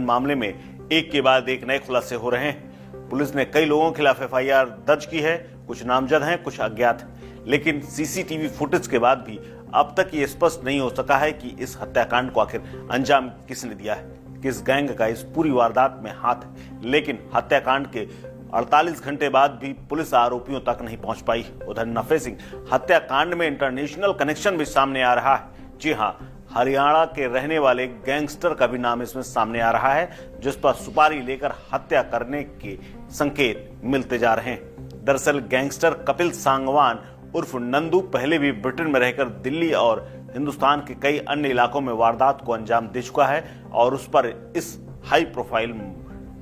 मामले में एक के बाद एक नए खुलासे हो रहे हैं। पुलिस ने कई लोगों के खिलाफ एफआईआर दर्ज की है, कुछ नामजद हैं, कुछ अज्ञात हैं। लेकिन सीसीटीवी फुटेज के बाद भी अब तक ये स्पष्ट नहीं हो सका है कि इस हत्याकांड को आखिर अंजाम किसने दिया है, किस गैंग का इस पूरी वारदात में हाथ है। लेकिन हत्याकांड के 48 घंटे बाद भी पुलिस आरोपियों तक नहीं पहुंच पाई। उधर नफे सिंह हत्याकांड में इंटरनेशनल कनेक्शन भी सामने आ रहा है। जी हां, हरियाणा के रहने वाले गैंगस्टर का भी नाम इसमें सामने आ रहा है, जिस पर सुपारी लेकर हत्या करने के संकेत मिलते जा रहे हैं। दरअसल गैंगस्टर कपिल सांगवान उर्फ नंदू पहले भी ब्रिटेन में रहकर दिल्ली और हिंदुस्तान के कई अन्य इलाकों में वारदात को अंजाम दे चुका है और उस पर इस हाई प्रोफाइल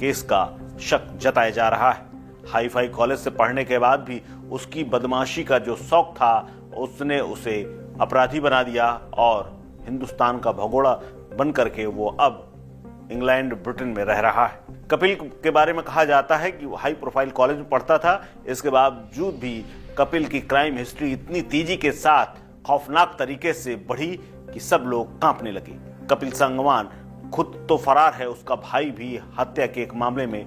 केस का शक जताया जा रहा है। हाई फाई कॉलेज से पढ़ने के बाद भी उसकी बदमाशी का जो शौक था उसने उसे अपराधी बना दिया और हिंदुस्तान का भगोड़ा बन करके वो अब इंग्लैंड ब्रिटेन में रह रहा है। कपिल के बारे में कहा जाता है कि वो हाई प्रोफाइल कॉलेज में पढ़ता था। इसके बावजूद भी कपिल की क्राइम हिस्ट्री इतनी तेजी के साथ खौफनाक तरीके से बढ़ी कि सब लोग कांपने लगे। कपिल सांगवान खुद तो फरार है, उसका भाई भी हत्या के एक मामले में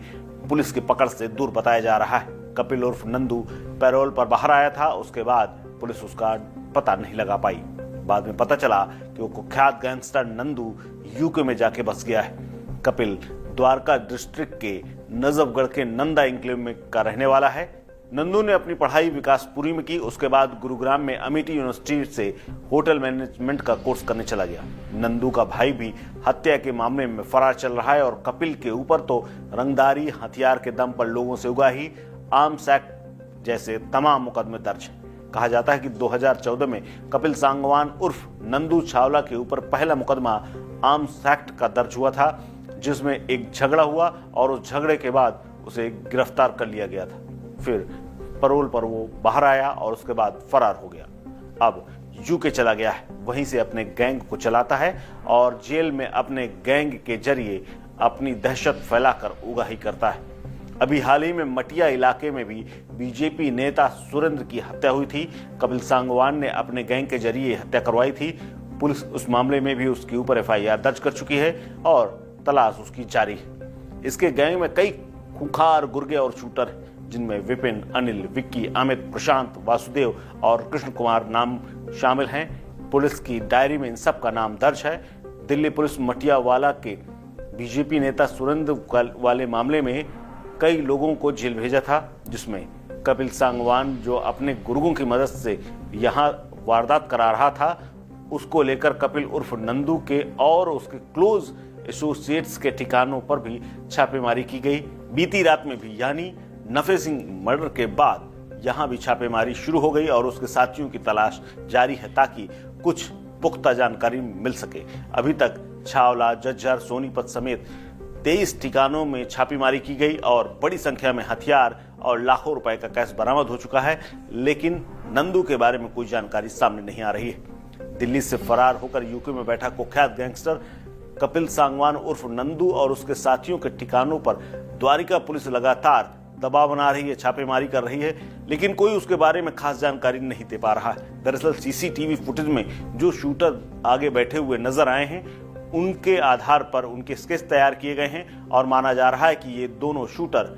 पुलिस की पकड़ से दूर बताया जा रहा है। कपिल उर्फ नंदू पैरोल पर बाहर आया था, उसके बाद पुलिस उसका पता नहीं लगा पाई। बाद में पता चला कि वो कुख्यात गैंगस्टर नंदू यूके में जाके बस गया है। कपिल द्वारका डिस्ट्रिक्ट के नजफगढ़ के नंदा एन्क्लेव में का रहने वाला है। नंदू ने अपनी पढ़ाई विकासपुरी में की, उसके बाद गुरुग्राम में अमिटी यूनिवर्सिटी से होटल मैनेजमेंट का कोर्स करने चला गया। नंदू का भाई भी हत्या के मामले में फरार चल रहा है और कपिल के ऊपर तो रंगदारी हथियार के दम पर लोगों से उगाही आर्म्स एक्ट जैसे तमाम मुकदमे दर्ज हैं। कहा जाता है कि 2014 में कपिल सांगवान उर्फ नंदू छावला के ऊपर पहला मुकदमा आर्म्स एक्ट का दर्ज हुआ था, जिसमें एक झगड़ा हुआ और उस झगड़े के बाद उसे गिरफ्तार कर लिया गया था। फिर पैरोल पर वो बाहर आया और उसके बाद फरार हो गया। अब यूके चला गया है, वहीं से अपने गैंग को चलाता है और जेल में अपने गैंग के जरिए अपनी दहशत फैलाकर उगाही करता है। अभी हाल ही में मटिया इलाके में भी बीजेपी नेता सुरेंद्र की हत्या हुई थी। कपिल सांगवान ने अपने गैंग के जरिए हत्या करवाई थी। पुलिस उस मामले में भी उसके ऊपर एफआईआर दर्ज कर चुकी है और तलाश उसकी जारी है। इसके गैंग में कई खूंखार गुर्गे और शूटर हैं, जिनमें विपिन, अनिल, विक्की, अमित, प्रशांत, वासुदेव और कृष्ण कुमार नाम शामिल हैं। पुलिस की डायरी में इन सब का नाम दर्ज है। दिल्ली पुलिस मटियावाला के बीजेपी नेता सुरेंद्र वाले मामले में कई लोगों को जेल भेजा था, जिसमें कपिल सांगवान जो अपने गुर्गों की मदद से यहां वारदात करा रहा था, उसको लेकर कपिल उर्फ नंदू के और उसके क्लोज एसोसिएट्स के ठिकानों पर भी छापेमारी की गई। बीती रात में भी यानी नफे सिंह मर्डर के बाद यहां भी छापेमारी शुरू हो गई और उसके साथियों की तलाश जारी है ताकि कुछ पुख्ता जानकारी मिल सके। अभी तक छावला, जज्जर, सोनीपत समेत 23 ठिकानों में छापेमारी की गई और बड़ी संख्या में हथियार और लाखों रुपए का कैश बरामद हो चुका है, लेकिन नंदू के बारे में कोई जानकारी सामने नहीं आ रही है। दिल्ली से फरार होकर यूके में बैठा कुख्यात गैंगस्टर कपिल सांगवान उर्फ नंदू और उसके साथियों के ठिकानों पर द्वारिका पुलिस लगातार दबाव बना रही है, छापेमारी कर रही है, लेकिन कोई उसके बारे में खास जानकारी नहीं दे पा रहा है। दरअसल सीसीटीवी फुटेज में जो शूटर आगे बैठे हुए नजर आए हैं, उनके आधार पर उनके स्केच तैयार किए गए हैं और माना जा रहा है कि ये दोनों शूटर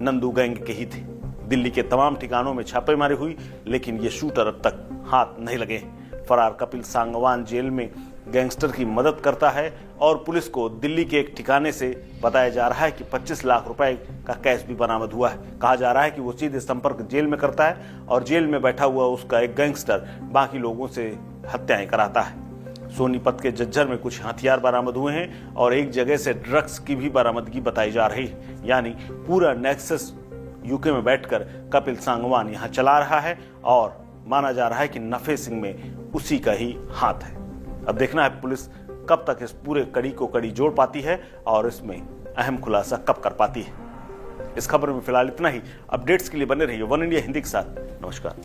नंदू गैंग के ही थे। दिल्ली के तमाम ठिकानों में छापेमारी हुई, लेकिन ये शूटर अब तक हाथ नहीं लगे। फरार कपिल सांगवान जेल में गैंगस्टर की मदद करता है और पुलिस को दिल्ली के एक ठिकाने से बताया जा रहा है कि 25 लाख रुपए का कैश भी बरामद हुआ है। कहा जा रहा है कि वो सीधे संपर्क जेल में करता है और जेल में बैठा हुआ उसका एक गैंगस्टर बाकी लोगों से हत्याएं कराता है। सोनीपत के जज्जर में कुछ हथियार बरामद हुए हैं और एक जगह से ड्रग्स की भी बरामदगी बताई जा रही है। यानी पूरा नेक्सस यूके में बैठकर कपिल सांगवान यहां चला रहा है और माना जा रहा है कि नफे सिंह में उसी का ही हाथ है। अब देखना है पुलिस कब तक इस पूरे कड़ी को कड़ी जोड़ पाती है और इसमें अहम खुलासा कब कर पाती है। इस खबर में फिलहाल इतना ही। अपडेट्स के लिए बने रहिए वन इंडिया हिंदी के साथ। नमस्कार।